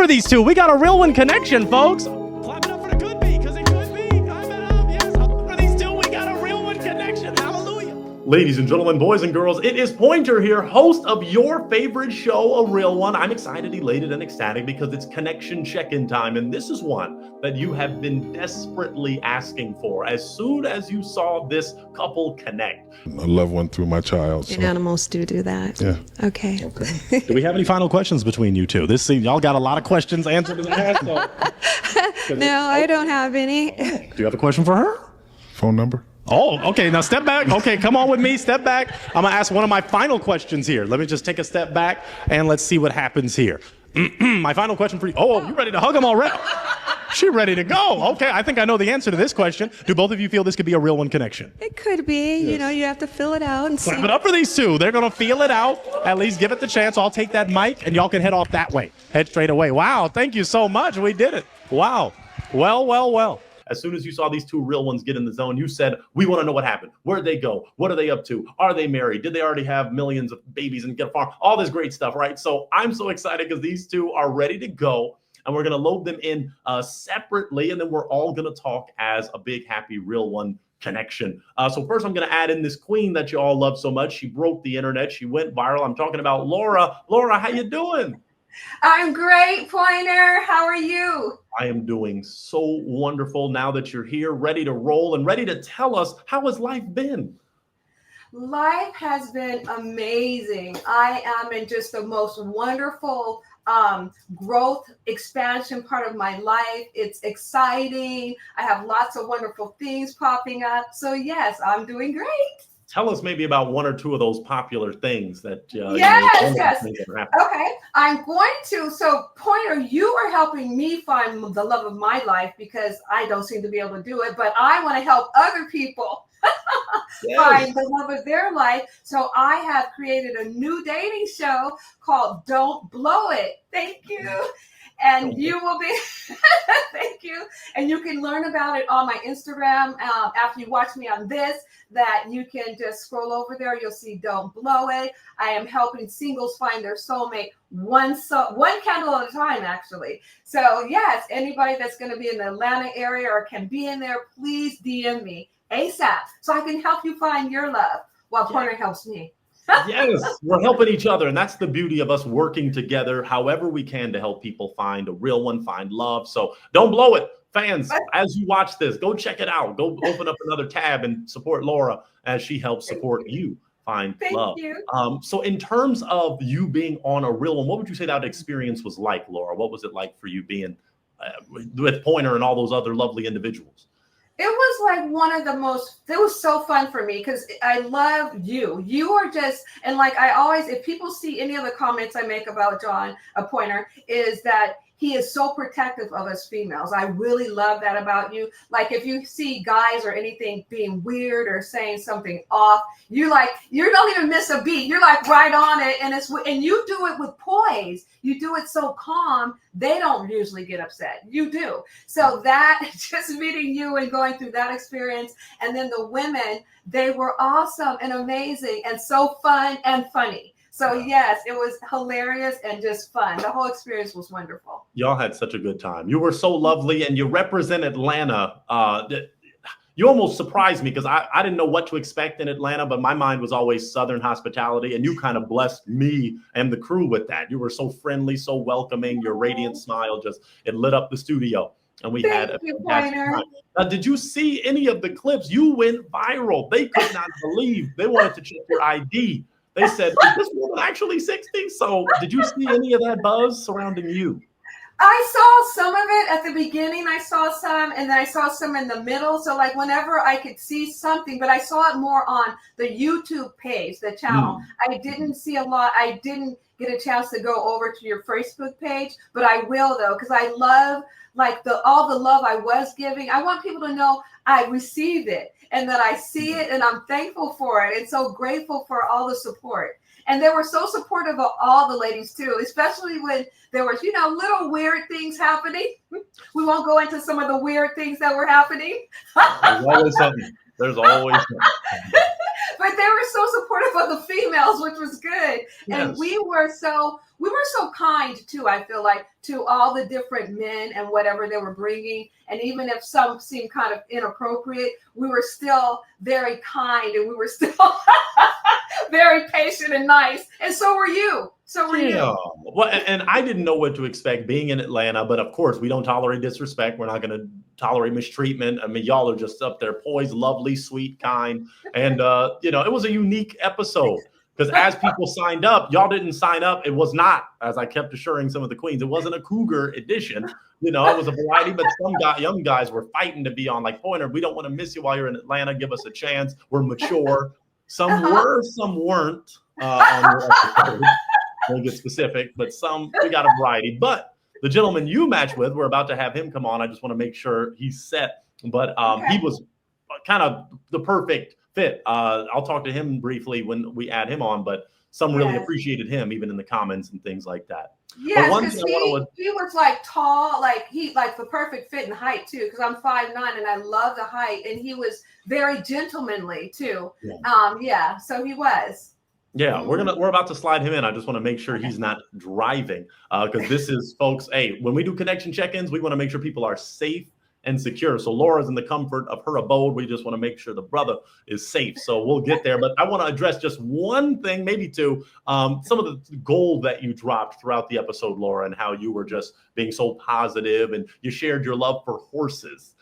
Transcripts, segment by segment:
for these two. We got a real one connection, folks. Clap it up for the could be, because it could be. Clap it up. Yes, for these two, we got a real one connection. Hallelujah. Ladies and gentlemen, boys and girls, it is Pointer here, host of your favorite show, A Real One. I'm excited, elated, and ecstatic because it's connection check-in time, and this is one that you have been desperately asking for as soon as you saw this couple connect. A loved one through my child. So. Animals do that. Yeah. Okay. Do we have any final questions between you two? This seems y'all got a lot of questions answered in the past. No, I don't have any. Do you have a question for her? Phone number? Oh, okay. Now step back. Okay, come on with me. Step back. I'm going to ask one of my final questions here. Let me just take a step back and let's see what happens here. My final question for you. Oh, you ready to hug him already? She's ready to go. Okay, I think I know the answer to this question. Do both of you feel this could be a real one connection? It could be. Yes. You know, you have to fill it out and see. Clap it up for these two. They're going to feel it out. At least give it the chance. I'll take that mic and y'all can head off that way. Head straight away. Wow, thank you so much. We did it. Wow. Well. As soon as you saw these two real ones get in the zone, you said, we want to know what happened. Where'd they go? What are they up to? Are they married? Did they already have millions of babies and get a farm? All this great stuff, right? So I'm so excited because these two are ready to go. And we're going to load them in separately. And then we're all going to talk as a big, happy, real one connection. So first, I'm going to add in this queen that you all love so much. She broke the internet. She went viral. I'm talking about Laura. Laura, how you doing? I'm great, Pointer. How are you? I am doing so wonderful now that you're here, ready to roll and ready to tell us, how has life been? Life has been amazing. I am in just the most wonderful growth, expansion part of my life. It's exciting. I have lots of wonderful things popping up. So yes, I'm doing great. Tell us maybe about one or two of those popular things that yes. Okay, I'm going to. So Pointer, you are helping me find the love of my life because I don't seem to be able to do it, but I want to help other people find the love of their life. So I have created a new dating show called Don't Blow It. Thank you. And you will be, thank you. And you can learn about it on my Instagram after you watch me on this, that you can just scroll over there. You'll see Don't Blow It. I am helping singles find their soulmate one candle at a time, actually. So yes, anybody that's going to be in the Atlanta area or can be in there, please DM me ASAP so I can help you find your love while Pointer helps me. Yes, we're helping each other. And that's the beauty of us working together, however we can, to help people find a real one, find love. So don't blow it. Fans, as you watch this, go check it out. Go open up another tab and support Laura as she helps support you find love. Thank you. So in terms of you being on a real one, what would you say that experience was like, Laura? What was it like for you being with Pointer and all those other lovely individuals? It was like one of the most, it was so fun for me because I love you. You are just, and like I always, if people see any of the comments I make about John, a Pointer, is that he is so protective of us females. I really love that about you. Like if you see guys or anything being weird or saying something off, you don't even miss a beat. You're like right on it. And you do it with poise. You do it so calm. They don't usually get upset. You do. So that just meeting you and going through that experience. And then the women, they were awesome and amazing and so fun and funny. So yes, it was hilarious and just fun. The whole experience was wonderful. Y'all had such a good time. You were so lovely and you represent Atlanta. You almost surprised me because I didn't know what to expect in Atlanta, but my mind was always Southern hospitality. And you kind of blessed me and the crew with that. You were so friendly, so welcoming. Your radiant smile it lit up the studio. And we had a fantastic time. Now, did you see any of the clips? You went viral. They could not believe. They wanted to check your ID. They said, is this woman actually 60? So did you see any of that buzz surrounding you? I saw some of it at the beginning. I saw some, and then I saw some in the middle. So like whenever I could see something, but I saw it more on the YouTube page, the channel. I didn't see a lot. I didn't get a chance to go over to your Facebook page, but I will though, because I love like all the love I was giving. I want people to know I received it and that I see it and I'm thankful for it and so grateful for all the support. And they were so supportive of all the ladies too, especially when there was, little weird things happening. We won't go into some of the weird things that were happening. There's always something. There's always something. but they were so supportive of the females, which was good. And Yes. we were so kind too. I feel like to all the different men and whatever they were bringing, and even if some seemed kind of inappropriate, we were still very kind, and we were still very patient and nice. And so were you. So were Yeah. you. Well, and I didn't know what to expect being in Atlanta, but of course we don't tolerate disrespect. We're not going to tolerate mistreatment. I mean, y'all are just up there, poised, lovely, sweet, kind, and it was a unique episode because as people signed up, y'all didn't sign up. It was not, as I kept assuring some of the queens, it wasn't a cougar edition. It was a variety, but some young guys were fighting to be on. Like, Pointer, we don't want to miss you while you're in Atlanta. Give us a chance. We're mature. Some were, some weren't on your episode. We'll get specific, but we got a variety. But the gentleman you match with, we're about to have him come on. I just want to make sure he's set. But he was kind of the perfect fit. I'll talk to him briefly when we add him on, but some really appreciated him, even in the comments and things like that. Yes, because he was like tall, like the perfect fit and height too. Because I'm 5'9" and I love the height, and he was very gentlemanly too. Yeah. So he was. Yeah, we're about to slide him in. I just want to make sure he's not driving because this is, folks. Hey, when we do connection check-ins, we want to make sure people are safe and secure. So Laura's in the comfort of her abode. We just want to make sure the brother is safe. So we'll get there. But I want to address just one thing, maybe two. Some of the gold that you dropped throughout the episode, Laura, and how you were just being so positive, and you shared your love for horses.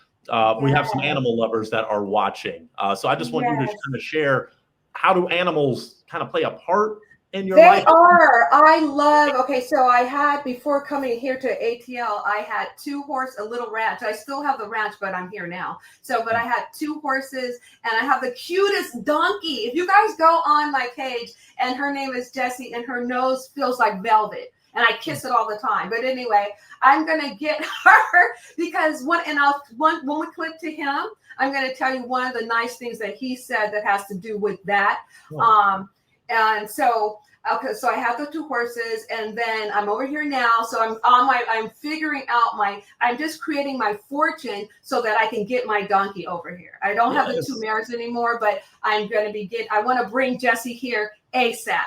We have some animal lovers that are watching. So I just want you to kind of share, how do animals kind of play a part in your life? They are. I love. Okay, so I had, before coming here to ATL, I had 2 horses, a little ranch. I still have the ranch, but I'm here now. But I had 2 horses, and I have the cutest donkey. If you guys go on my page, and her name is Jessie, and her nose feels like velvet, and I kiss it all the time. But anyway, I'm gonna get her because when we clip to him, I'm gonna tell you one of the nice things that he said that has to do with that. And so, okay, so I have the 2 horses, and then I'm over here now. So I'm figuring out I'm just creating my fortune so that I can get my donkey over here. I don't have the 2 mares anymore, but I'm going to I want to bring Jessie here ASAP.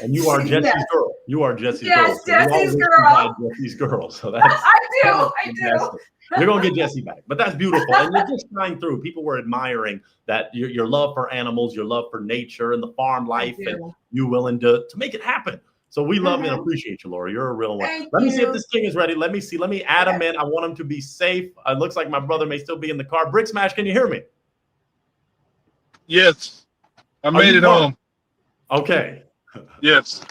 And you are Jessie's girl. You are Jessie's girl. Yes, Jessie's girl. Jessie's girl. So that's I do. You're going to get Jessie back, but that's beautiful. And you're just shine through. People were admiring that your love for animals, your love for nature and the farm life, and you willing to make it happen. So we love and appreciate you, Laura. You're a real one. Let me see if this king is ready. Let me see. Let me add him in. I want him to be safe. It looks like my brother may still be in the car. Bricksmash, can you hear me? Yes. I made it home. Okay. Yes.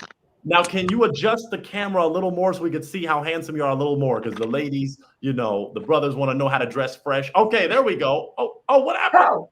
Now, can you adjust the camera a little more so we could see how handsome you are a little more? Because the ladies, the brothers want to know how to dress fresh. Okay, there we go. Oh, what happened?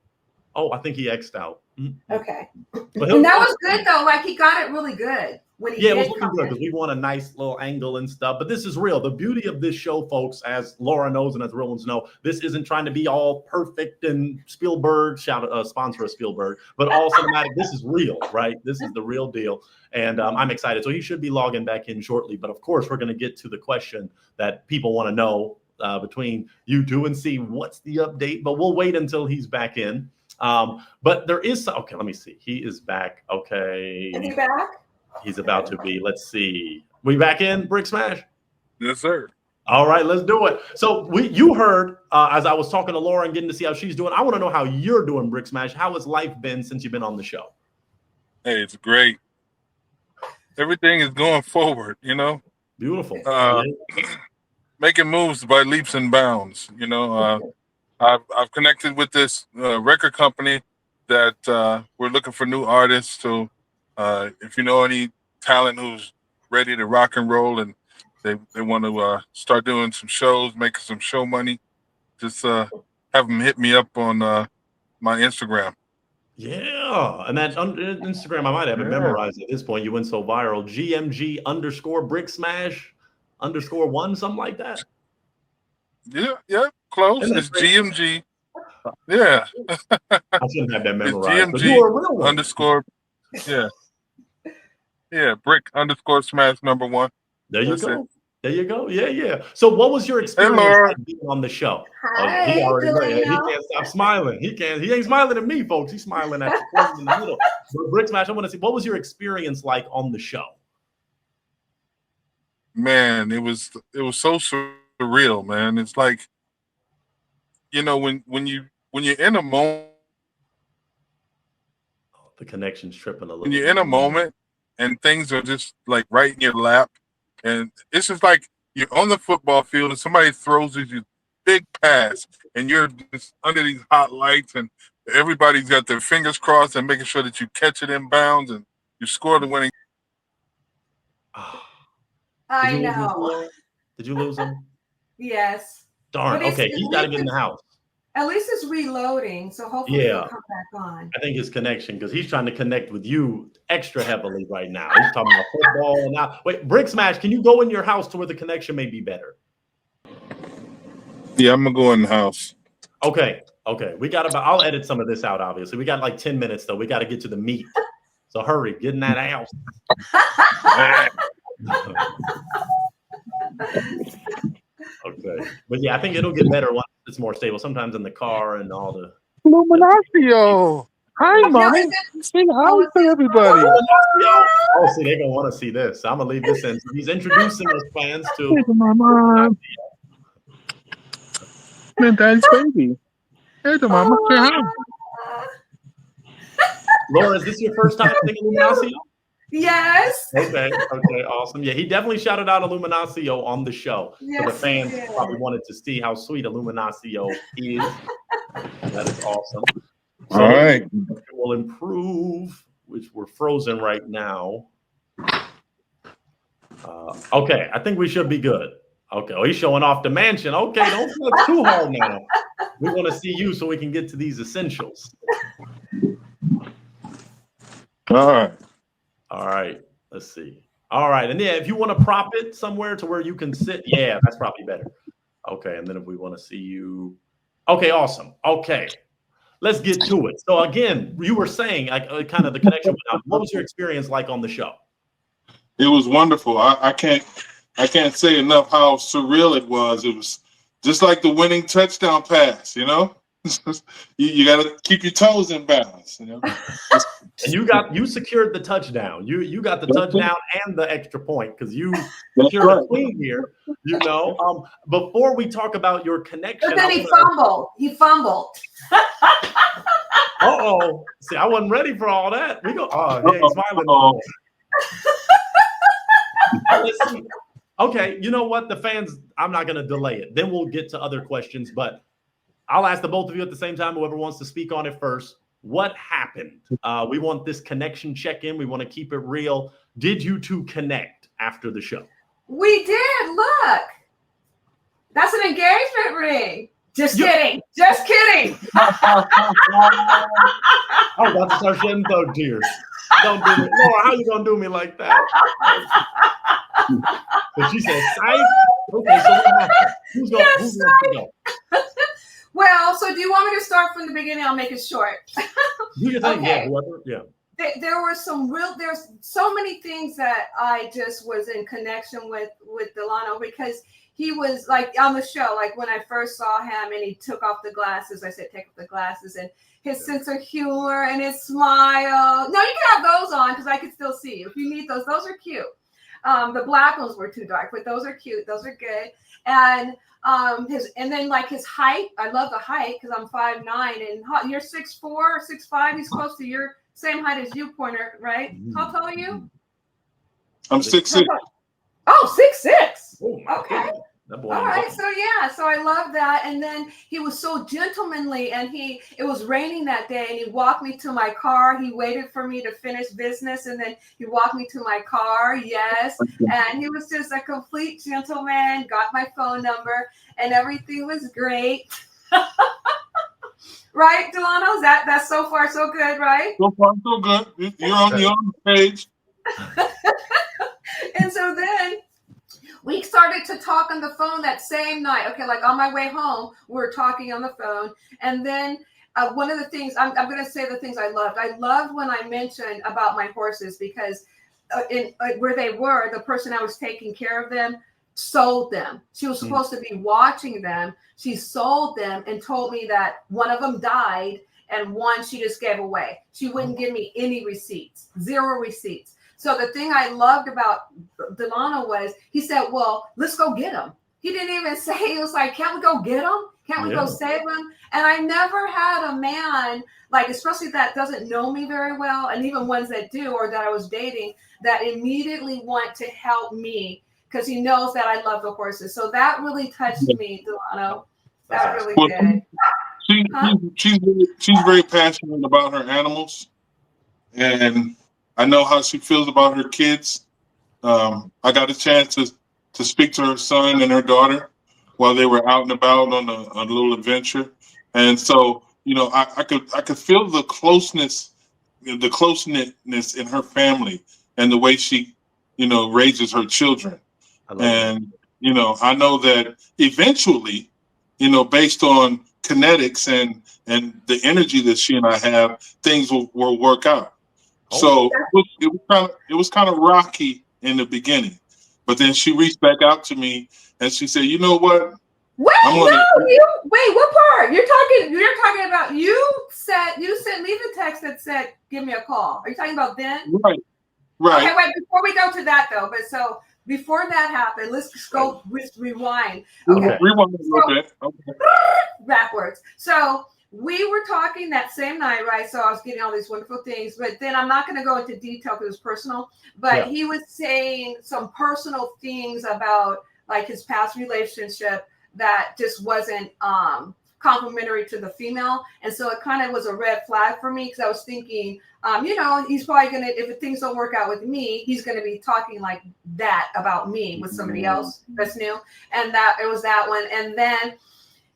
Oh, I think he X'd out. Okay. And that was good, though. Like, he got it really good when he it was looking good because we want a nice little angle and stuff. But this is real. The beauty of this show, folks, as Laura knows and as real ones know, this isn't trying to be all perfect and Spielberg, sponsor of Spielberg, but all cinematic. This is real, right? This is the real deal. And I'm excited. So he should be logging back in shortly. But of course, we're going to get to the question that people want to know between you two and see what's the update. But we'll wait until he's back in. But there is okay. Let me see. He is back. Okay. Is he back? He's about to be. Let's see. We back in, Bricksmash? Yes, sir. All right, let's do it. So you heard as I was talking to Laura and getting to see how she's doing. I want to know how you're doing, Bricksmash. How has life been since you've been on the show? Hey, it's great. Everything is going forward, Beautiful. Making moves by leaps and bounds. I've connected with this record company that we're looking for new artists. So if you know any talent who's ready to rock and roll and they want to start doing some shows, making some show money, just have them hit me up on my Instagram. Yeah, and that's on Instagram. I might have it memorized at this point. You went so viral. GMG_Bricksmash_1, something like that. Yeah, close. It's GMG. Yeah. I shouldn't have that memorized. It's GMG _ yeah, Brick _Smash #1. There you go. There you go. Yeah, yeah. So what was your experience Laura. like being on the show? Hi, He already Delano. he can't stop smiling. He ain't smiling at me, folks. He's smiling at the person in the middle. But Bricksmash, I want to see, what was your experience like on the show? Man, it was so surreal, man. It's like, you know, when you're in a moment, The connection's tripping a little. when you're in a moment and things are just like right in your lap, and it's just like you're on the football field and somebody throws you big pass and you're just under these hot lights and everybody's got their fingers crossed and making sure that you catch it in bounds and you score the winning. I know. Did you lose him? Yes. Darn. But Okay, he's got to get in the house. At least it's reloading, so hopefully it'll come back on. I think his connection, because he's trying to connect with you extra heavily right now. He's talking about football and now. Wait, Bricksmash, can you go in your house to where the connection may be better? Yeah, I'm gonna go in the house. Okay. We got about. I'll edit some of this out. Obviously, we got like 10 minutes though. We got to get to the meat. So hurry, get in that house. Okay, but yeah, I think it'll get better once it's more stable. Sometimes in the car and all the. Illuminatio. Hi, mommy. Say hi to everybody. Oh, see, they're gonna want to see this. I'm gonna leave this in. He's introducing us fans to. Hey, mama. Man, daddy's baby. Hey, the mama. Say hi. Laura, is this your first time seeing Illuminacio? Yes. Okay, awesome. Yeah, he definitely shouted out Illuminacio on the show. Yes, so the fans he did. probably wanted to see how sweet Illuminacio is. That is awesome. So All right. We'll improve, which we're frozen right now. Okay, I think we should be good. Okay, he's showing off the mansion. Okay, don't flex too hard now. We want to see you so we can get to these essentials. All right, let's see. All right, and yeah, if you want to prop it somewhere to where you can sit, yeah, that's probably better. Okay, and then if we want to see you, okay, awesome. Okay, let's get to it. So again, you were saying like kind of the connection went out. What was your experience like on the show? It was wonderful. I can't say enough how surreal it was. It was just like the winning touchdown pass, you know? you got to keep your toes in balance, you know? And you secured the touchdown. You got the touchdown and the extra point because you secured a clean here, you know. Before we talk about your connection. But then he fumbled. Uh-oh. See, I wasn't ready for all that. We go, yeah, he's smiling. Let's see. Okay, you know what? The fans, I'm not going to delay it. Then we'll get to other questions, but I'll ask the both of you at the same time, whoever wants to speak on it first. What happened? We want this connection check-in. We want to keep it real. Did you two connect after the show? We did. Look. That's an engagement ring. Just kidding. Just kidding. I was about to start shedding thug tears. Don't do it. Laura, how you going to do me like that? But she said, "Sight." Okay, so what happened? Who's going to go? Well, so do you want me to start from the beginning? I'll make it short. Do you think? Okay. Yeah, whoever. Yeah. There's so many things that I just was in connection with Delano because he was like on the show, like when I first saw him and he took off the glasses, I said, take off the glasses, and his sense of humor and his smile. No, you can have those on because I can still see you. If you need those are cute. The black ones were too dark, but those are cute. Those are good. And his height. I love the height because I'm 5'9" and you're 6'4" or 6'5". He's close to your same height as you, Pointer, right? How tall are you? I'm 6'6". Oh, 6'6". Oh, okay. All right. So I love that. And then he was so gentlemanly, and it was raining that day, and he walked me to my car. He waited for me to finish business, and then he walked me to my car. Yes. And he was just a complete gentleman, got my phone number, and everything was great. Right, Delano? That's so far so good, right? So far so good. You're on the other page. And so then we started to talk on the phone that same night. Okay, like on my way home, we were talking on the phone. And then one of the things, I'm going to say the things I loved. I loved when I mentioned about my horses because where they were, the person I was taking care of them sold them. She was supposed to be watching them. She sold them and told me that one of them died and one she just gave away. She wouldn't give me any receipts, 0 receipts. So the thing I loved about Delano was he said, well, let's go get him. He didn't even say, he was like, can't we go get him? Can't we go save him? And I never had a man, like, especially that doesn't know me very well, and even ones that do or that I was dating, that immediately want to help me because he knows that I love the horses. So that really touched me, Delano. That really did. She's very passionate about her animals, and I know how she feels about her kids. I got a chance to speak to her son and her daughter while they were out and about on a little adventure, and so I could feel the closeness in her family and the way she raises her children. And I know that eventually, based on kinetics and the energy that she and I have, things will work out. So it was kind of rocky in the beginning, but then she reached back out to me and she said, "You know what? Wait, what part? You're talking about you sent me the text that said, give me a call. Are you talking about then? Right. Okay, wait, before we go to that though, but so before that happened, let's just go rewind. Okay. Rewind a little bit. Okay. Backwards. So we were talking that same night, right? So I was getting all these wonderful things, but then I'm not going to go into detail because it's personal, but he was saying some personal things about like his past relationship that just wasn't complimentary to the female. And so it kind of was a red flag for me because I was thinking, he's probably going to, if things don't work out with me, he's going to be talking like that about me with somebody else that's new. And that it was that one. And then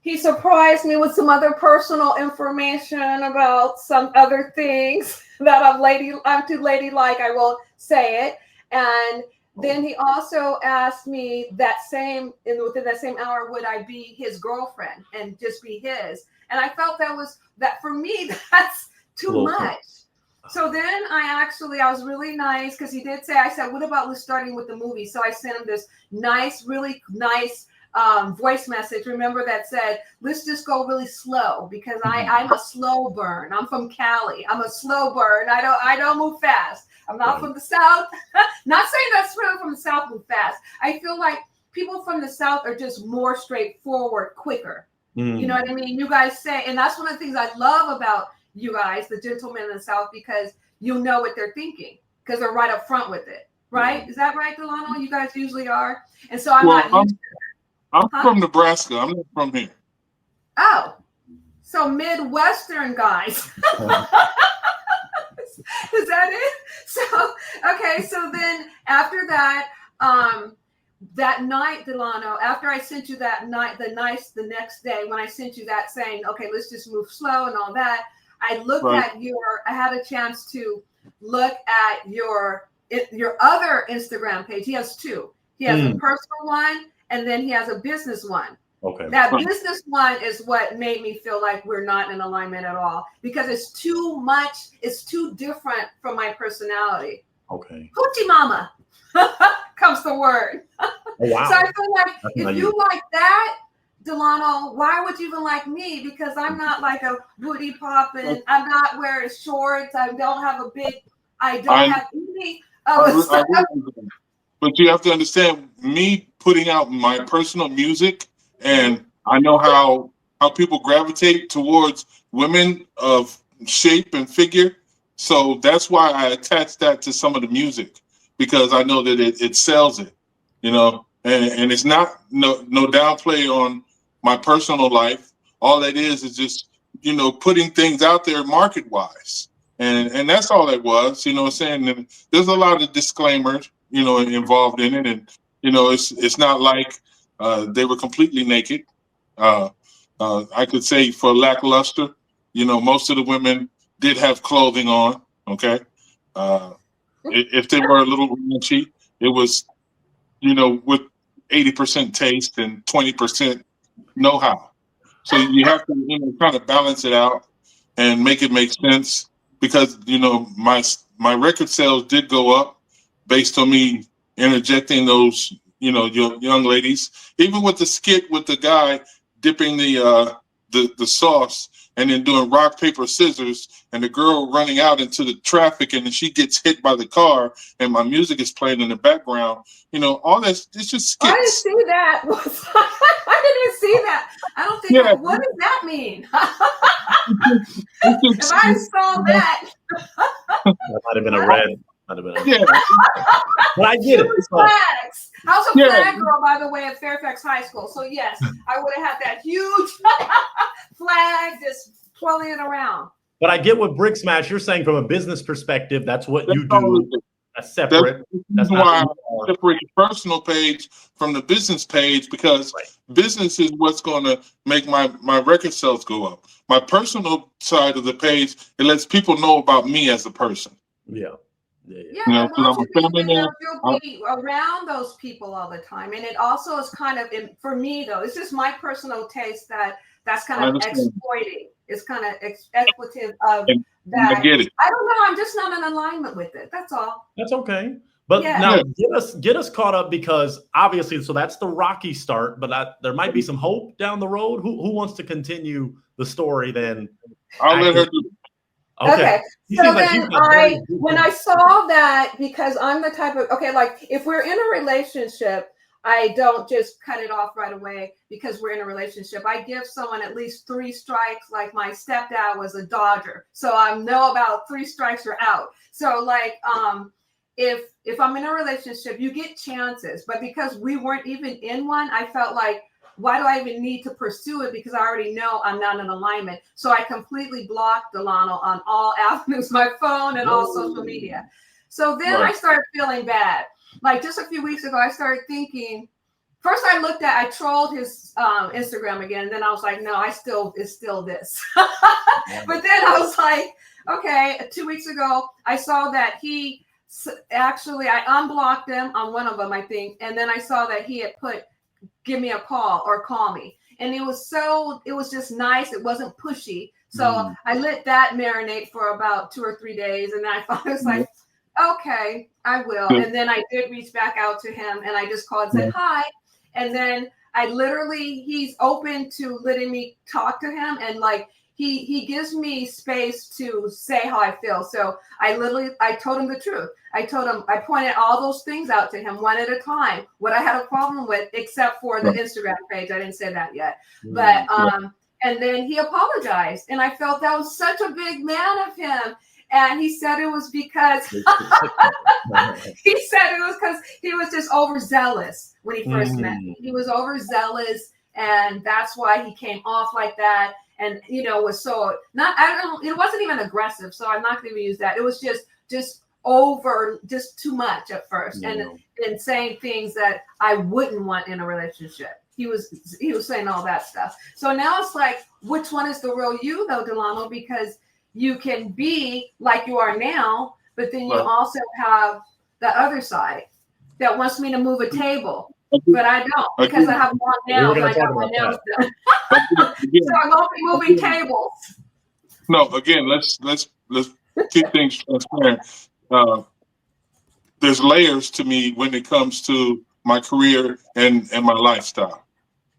he surprised me with some other personal information about some other things that I'm too ladylike, I will say it. And then he also asked me within that same hour, would I be his girlfriend and just be his? And I felt that for me, that's too much. So then I was really nice because he did say, I said, what about starting with the movie? So I sent him this really nice voice message. Remember that said, let's just go really slow because I'm a slow burn. I'm from Cali. I'm a slow burn. I don't move fast. I'm not from the South. Not saying that people from the South move fast. I feel like people from the South are just more straightforward, quicker. You know what I mean? You guys say, and that's one of the things I love about you guys, the gentlemen in the South, because you know what they're thinking because they're right up front with it. Right? Is that right, Delano? You guys usually are. And so I'm not used to that. I'm from Nebraska. I'm not from here. Oh, so Midwestern guys. Is that it? So, okay. So then after that, that night, Delano, after I sent you that night, the next day when I sent you that saying, okay, let's just move slow and all that, I looked at I had a chance to look at your other Instagram page. He has 2. He has a personal one and then he has a business one. Okay. That business one is what made me feel like we're not in alignment at all because it's too much. It's too different from my personality. Okay. Hoochie mama comes the word. Oh, wow. So I feel like if you like that, Delano, why would you even like me? Because I'm not like a booty popping. I'm not wearing shorts. I don't have any. But you have to understand, me putting out my personal music, and I know how people gravitate towards women of shape and figure. So that's why I attach that to some of the music, because I know that it sells it, and it's not no downplay on my personal life. All that is just, putting things out there market wise. And that's all it was, what I'm saying? And there's a lot of disclaimers, involved in it. And, it's not like they were completely naked. I could say for lackluster, most of the women did have clothing on. Okay. If they were a little raunchy, it was, with 80% taste and 20% know-how. So you have to, kind of balance it out and make it make sense, because, my record sales did go up based on me interjecting those young ladies, even with the skit with the guy dipping the sauce and then doing rock, paper, scissors, and the girl running out into the traffic, and then she gets hit by the car, and my music is playing in the background. All that, it's just skits. I didn't see that. I didn't see that. I don't think. Yeah. What does that mean? If I saw that, That might have been a red. Might have been a... Yeah. But I get it. Flags. I was a Yeah. flag girl, by the way, at Fairfax High School. So yes, I would have had that huge flag just twirling around. But I get what Bricksmash, you're saying from a business perspective, that's what you do. That's separate. That's why not I separate the personal page from the business page, because business is what's going to make my record sales go up. My personal side of the page, it lets people know about me as a person. Yeah. Yeah, you'll be around those people all the time, and it also is kind of, for me though, it's just my personal taste that's kind of exploiting. It's kind of exploitative of that. I get it. I don't know. I'm just not in alignment with it. That's all. That's okay. But now get us caught up, because obviously, so that's the rocky start, but there might be some hope down the road. Who wants to continue the story then? I'll let her do it. Okay. So then when I saw that, because I'm the type of, like if we're in a relationship, I don't just cut it off right away because we're in a relationship. I give someone at least 3 strikes. Like my stepdad was a Dodger, so I know about 3 strikes you're out. So like, if I'm in a relationship, you get chances, but because we weren't even in one, I felt like, why do I even need to pursue it? Because I already know I'm not in alignment. So I completely blocked Delano on all avenues, my phone and all social media. So then I started feeling bad. Like just a few weeks ago, I started thinking, first I trolled his Instagram again. And then I was like, no, it's still this. But then I was like, okay, 2 weeks ago, I saw that I unblocked him on one of them, I think. And then I saw that he had put, give me a call or call me. And it was just nice. It wasn't pushy. So I let that marinate for about 2 or 3 days. And then I thought, it was like, okay, I will. And then I did reach back out to him, and I just called and said hi. And then he's open to letting me talk to him. And like, he gives me space to say how I feel. So I told him the truth. I pointed all those things out to him one at a time, what I had a problem with, except for the Instagram page. I didn't say that yet. But, and then he apologized. And I felt that was such a big man of him. And he said it was because he was just overzealous when he first met me. He was overzealous, and that's why he came off like that. And was so it wasn't even aggressive, so I'm not going to use that. It was just over, just too much at first, and saying things that I wouldn't want in a relationship. He was saying all that stuff. So now it's like, which one is the real you though, Delano? Because you can be like you are now, but then you also have the other side that wants me to move a table. But I don't, because I have long nails. I got my nails done. So I won't be moving tables. No, again, let's keep things transparent. There's layers to me when it comes to my career and my lifestyle.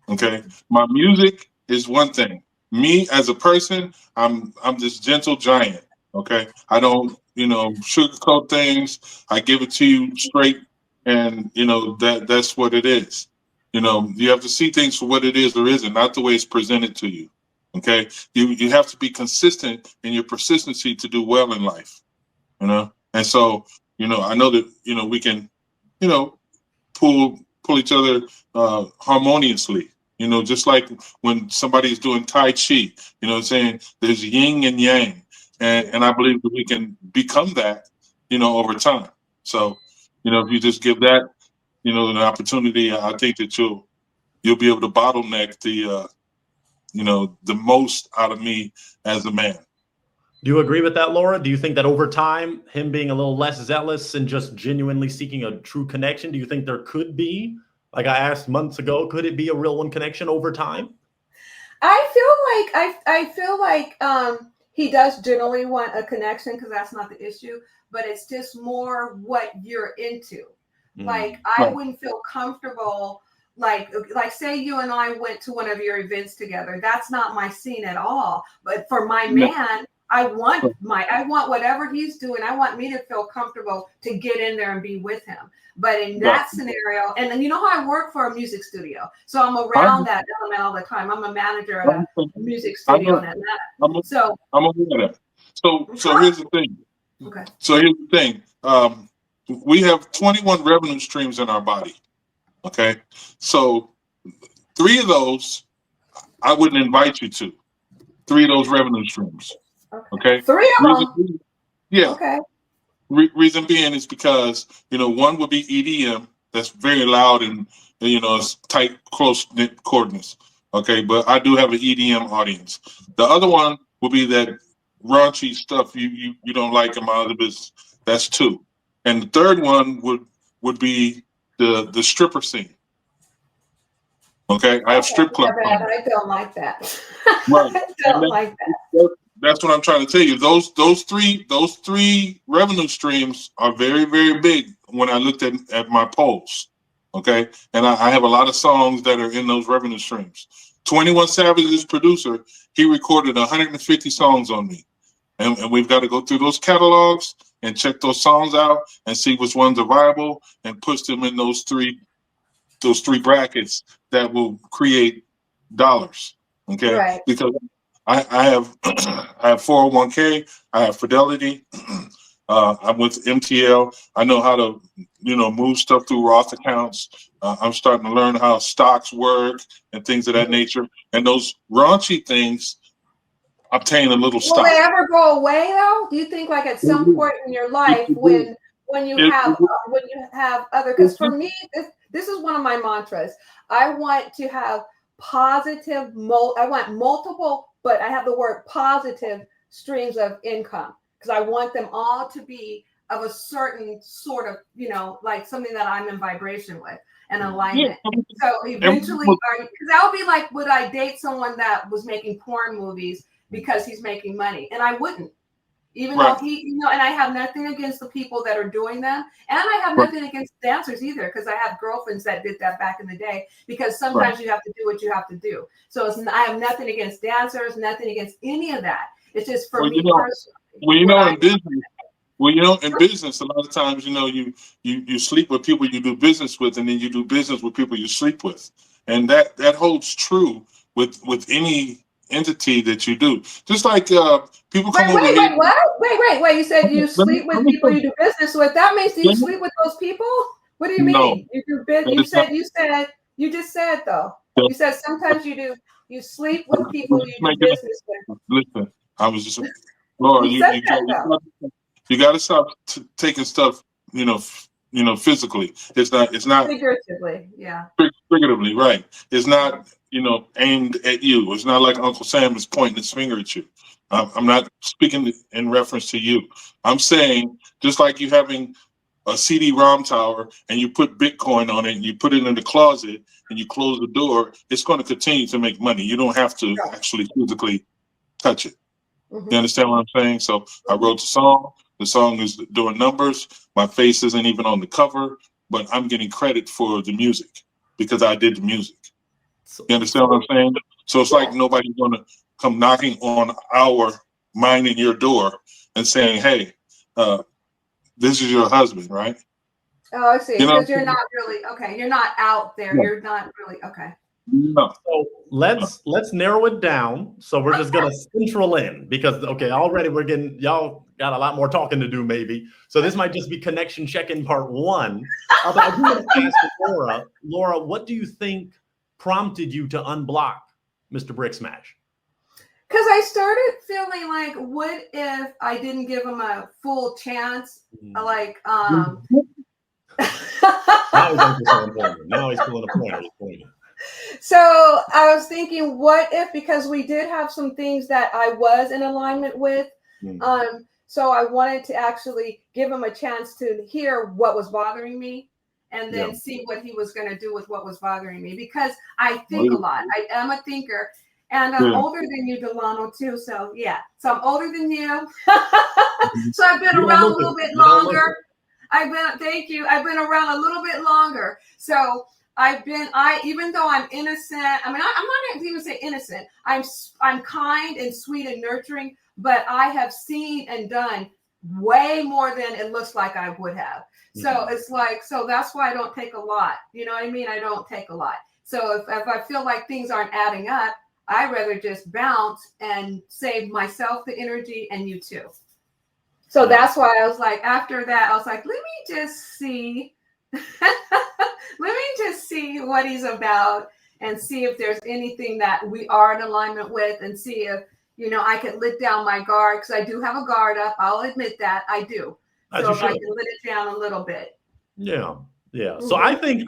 Okay, my music is one thing. Me as a person, I'm this gentle giant. Okay, I don't sugarcoat things. I give it to you straight. And that's what it is. You have to see things for what it is or isn't, not the way it's presented to you. Okay, you have to be consistent in your persistency to do well in life. And so I know that we can pull each other harmoniously. Just like when somebody's doing Tai Chi. Saying there's yin and yang, and I believe that we can become that over time. So. If you just give that, an opportunity, I think that you'll be able to bottleneck the most out of me as a man. Do you agree with that, Laura? Do you think that over time, him being a little less zealous and just genuinely seeking a true connection, do you think there could be, like I asked months ago, could it be a real one connection over time? I feel like he does generally want a connection, because that's not the issue. But it's just more what you're into. Like I wouldn't feel comfortable. Like say you and I went to one of your events together. That's not my scene at all. But for my man, I want whatever he's doing. I want me to feel comfortable to get in there and be with him. But in that scenario, and then you know how I work for a music studio, so I'm around that element all the time. I'm a manager at a music studio in Atlanta. I'm aware of that. So here's the thing. Okay. So here's the thing. We have 21 revenue streams in our body. Okay. So 3 of those I wouldn't invite you to. 3 of those revenue streams. Okay. 3 of them. Yeah. Okay. Reason being is because, one would be EDM. That's very loud and, it's tight, close knit cordness. Okay. But I do have an EDM audience. The other one will be that raunchy stuff you don't like in my other business. That's 2. And the third one would be the stripper scene. Okay. I have strip club. I don't like that. Right. I don't like that. That's what I'm trying to tell you. Those 3 revenue streams are very, very big when I looked at my polls. Okay. And I have a lot of songs that are in those revenue streams. 21 Savage's producer, he recorded 150 songs on me. And we've got to go through those catalogs and check those songs out and see which ones are viable and push them in those three brackets that will create dollars. Okay. Right. Because I have I have 401k, I have Fidelity, I'm with MTL. I know how to move stuff through Roth accounts. I'm starting to learn how stocks work and things of that nature. And those raunchy things obtain a little stock. Will they ever go away though? Do you think like at some point in your life when you have other? Because for me, this is one of my mantras. I want to have positive. I want multiple, but I have the word positive streams of income because I want them all to be of a certain sort of, like something that I'm in vibration with and alignment. So eventually, because that would be like, would I date someone that was making porn movies because he's making money? And I wouldn't, even though and I have nothing against the people that are doing them. And I have nothing against dancers either, because I have girlfriends that did that back in the day, because sometimes you have to do what you have to do. So I have nothing against dancers, nothing against any of that. It's just for me personally. In business, a lot of times, you sleep with people you do business with, and then you do business with people you sleep with. And that holds true with any entity that you do. Just like people come over here. Wait. You said you sleep with people you do business with. That means you sleep with those people? What do you mean? No, you do business. You just said though. You said sometimes you sleep with people you do business with. Listen, I was just Laura, you got to stop taking stuff, physically. It's not figuratively, yeah. Figuratively, right. It's not, aimed at you. It's not like Uncle Sam is pointing his finger at you. I'm not speaking in reference to you. I'm saying just like you having a CD-ROM tower and you put Bitcoin on it and you put it in the closet and you close the door, it's going to continue to make money. You don't have to actually physically touch it. Mm-hmm. You understand what I'm saying? So I wrote the song. The song is doing numbers. My face isn't even on the cover, but I'm getting credit for the music because I did the music. You understand what I'm saying? So it's like nobody's going to come knocking on our mine and your door and saying, hey, this is your husband, right? Oh, I see. Because you're not really, okay. You're not out there. Yeah. You're not really, okay. No. So let's narrow it down. So we're just gonna central in because already y'all got a lot more talking to do maybe. So this might just be connection check-in part 1. But I do want to ask Laura, what do you think prompted you to unblock Mr. Bricksmash? Because I started feeling like, what if I didn't give him a full chance? Now he's pulling a pointer. So I was thinking, what if, because we did have some things that I was in alignment with. So I wanted to actually give him a chance to hear what was bothering me and then see what he was going to do with what was bothering me, because I think a lot. I am a thinker, and I'm older than you, Delano, too. So so I'm older than you. So I've been around a little bit longer. Thank you. I've been around a little bit longer. So even though I'm innocent, I'm not going to even say innocent. I'm kind and sweet and nurturing, but I have seen and done way more than it looks like I would have. So it's like, so that's why I don't take a lot. You know what I mean? I don't take a lot. So if I feel like things aren't adding up, I'd rather just bounce and save myself the energy and you too. So that's why I was like, after that, I was like, let me just see. Let me just see what he's about and see if there's anything that we are in alignment with, and see if, I can let down my guard, because I do have a guard up. I'll admit that I do. So if I can let it down a little bit. Yeah. Yeah. So I think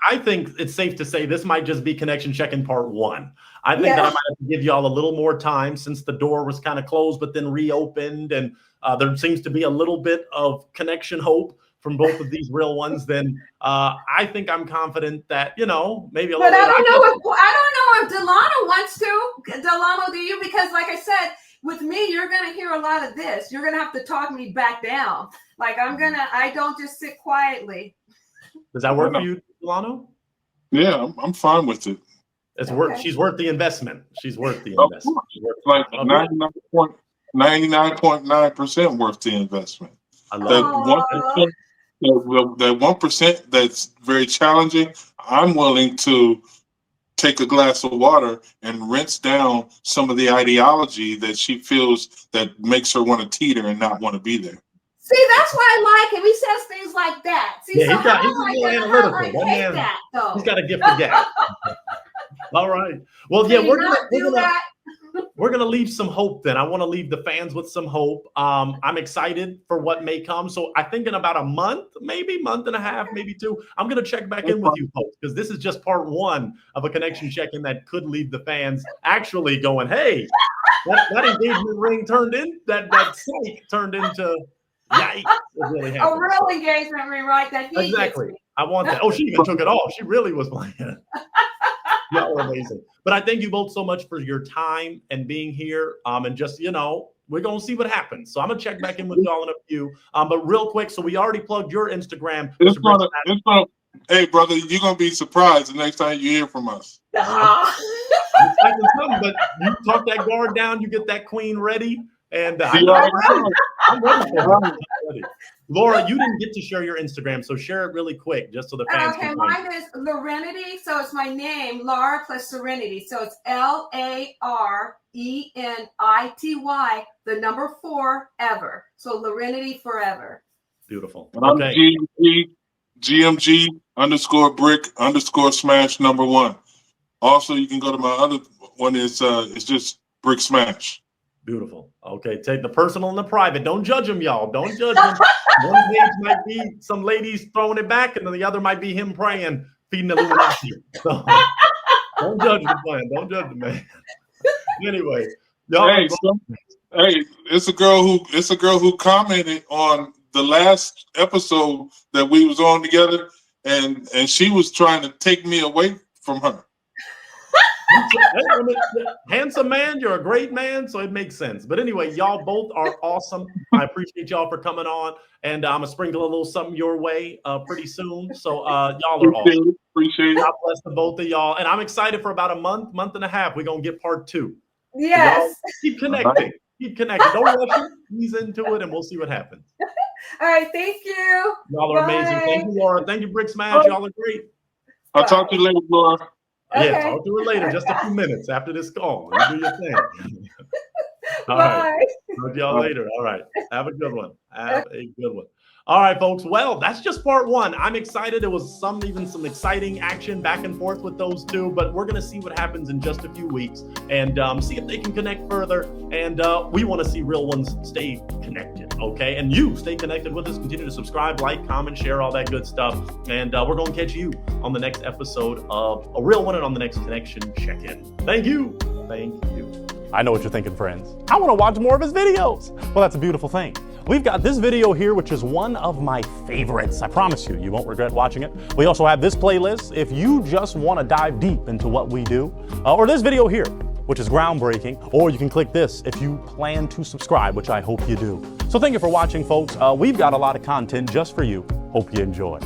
it's safe to say this might just be connection check-in part 1. I think that I might have to give y'all a little more time, since the door was kind of closed but then reopened, and there seems to be a little bit of connection hope from both of these real ones. Then I think I'm confident that, maybe a little. But I don't know if Delano wants to. Delano, do you? Because like I said, with me, you're going to hear a lot of this. You're going to have to talk me back down. Like I don't just sit quietly. Does that work for you, Delano? Yeah, I'm fine with it. It's worth. She's worth the investment. She's worth the investment. Like 99.9% worth the investment. I love it. That 1% that's very challenging, I'm willing to take a glass of water and rinse down some of the ideology that she feels that makes her want to teeter and not want to be there. See, that's why I like him. He says things like that. See, yeah, he's analytical. He's got a gift of gab. All right. Well, yeah, we're gonna leave some hope then. I want to leave the fans with some hope. I'm excited for what may come. So I think in about a month, maybe month and a half, maybe 2, I'm gonna check back in with you folks, because this is just part 1 of a connection check-in that could leave the fans actually going, hey, that engagement ring turned in, that psych turned into. Yikes, really a real engagement ring, right? Exactly. I want that. Oh, she even took it off. She really was playing. Y'all are amazing. But I thank you both so much for your time and being here. And just, we're going to see what happens. So I'm going to check back in with y'all in a few. But real quick, so we already plugged your Instagram. Hey, brother, you're going to be surprised the next time you hear from us. But you talk that guard down, you get that queen ready. And I'm ready for her. Laura, you didn't get to share your Instagram, so share it really quick, just so the fans can. Okay, mine is Larenity, so it's my name, Laura plus Serenity, so it's LARENITY, the number 4 ever, so Larenity forever. Beautiful. Okay. GMG _brick _smash number 1. Also, you can go to my other one. It's just Bricksmash. Beautiful. Okay, take the personal and the private. Don't judge them, y'all. Don't judge them. One page might be some ladies throwing it back, and then the other might be him praying, feeding the Illuminati. So, don't judge the plan. Don't judge the man. Anyway, y'all. Hey, it's a girl who commented on the last episode that we was on together, and she was trying to take me away from her. Handsome man, you're a great man, so it makes sense. But anyway, y'all both are awesome. I appreciate y'all for coming on, and I'm gonna sprinkle a little something your way pretty soon. So y'all are awesome. Appreciate it. God bless the both of y'all, and I'm excited for about a month and a half. We're gonna get part 2. Yes. So keep connecting. Keep connecting. Don't rush it. Ease into it, and we'll see what happens. All right. Thank you. Y'all are amazing. Thank you, Laura. Thank you, Bricksmash. Y'all are great. I'll talk to you later, Laura. Okay. Yeah, talk to her later. Just a few minutes after this call. You do your thing. All Bye. right. Talk to y'all later. All right. Have a good one. Have a good one. All right, folks. Well, that's just part 1. I'm excited. It was some exciting action back and forth with those two, but we're going to see what happens in just a few weeks and see if they can connect further. And we want to see real ones stay connected. Okay. And you stay connected with us. Continue to subscribe, like, comment, share, all that good stuff. And we're going to catch you on the next episode of A Real One and on the next Connection Check-In. Thank you. Thank you. I know what you're thinking, friends. I want to watch more of his videos. Well, that's a beautiful thing. We've got this video here, which is one of my favorites. I promise you, you won't regret watching it. We also have this playlist if you just want to dive deep into what we do, or this video here. which is groundbreaking, or you can click this if you plan to subscribe, which I hope you do. So thank you for watching, folks. We've got a lot of content just for you. Hope you enjoy.